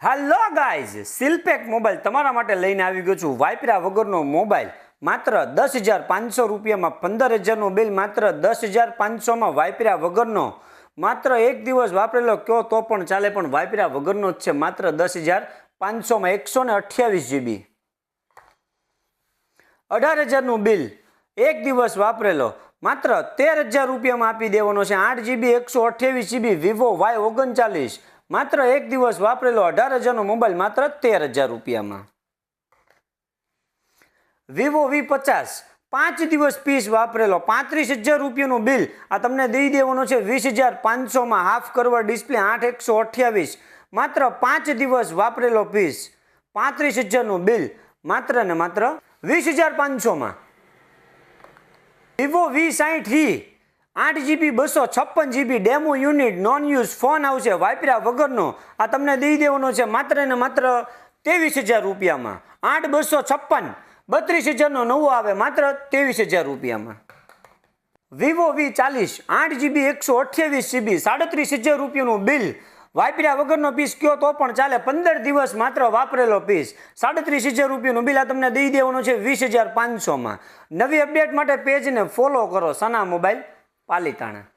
Hello guys, સિલપેક mobile તમારા માટે લઈને આવી ગયો છું. વાઇપરા વગરનો મોબાઈલ માત્ર 10,500 રૂપિયામાં, 15,000નું બિલ માત્ર 10,500માં. વાઇપરા વગરનો માત્ર એક દિવસ વાપરેલો કયો તો પણ ચાલે, પણ વાઇપરા વગરનો જ છે માત્ર 10,500માં. 128 GB, 18,000નું બિલ, એક દિવસ વાપરેલો માત્ર 13,000 રૂપિયામાં આપી દેવાનો છે. 8 GB 128 GB વિવો Y39 માત્ર એક દિવસ વાપરેલો 18,000નો મોબાઈલ માત્ર 13,000 રૂપિયામાં. વિવો V50 5 દિવસ પીસ વાપરેલો 35,000 રૂપિયાનું બિલ, આ તમને દઈ દેવાનો છે 20,500માં. હાફ કવર ડિસ્પ્લે 8/128 માત્ર 5 દિવસ વાપરેલો પીસ, 35,000નું બિલ માત્ર ને માત્ર 20,500માં. Vivo V60 8 GB 256 GB demo unit non use phone આવશે વાઇપરા વગરનો, આ તમને દઈ દેવાનો છે માત્ર ને માત્ર 23,000 રૂપિયામાં. 8/256 32,000નો નવો આવે માત્ર 23,000 રૂપિયામાં. વિવો V40 8 GB 128 GB 37,000 રૂપિયાનું બિલ, વાઇપરા વગરનો પીસ કયો તો પણ ચાલે, 15 દિવસ માત્ર વાપરેલો પીસ, 37,000 રૂપિયાનું બિલ, આ તમને દઈ દેવાનું છે 20,500માં. નવી અપડેટ માટે પેજને ફોલો કરો સના મોબાઈલ પાલીતાણા.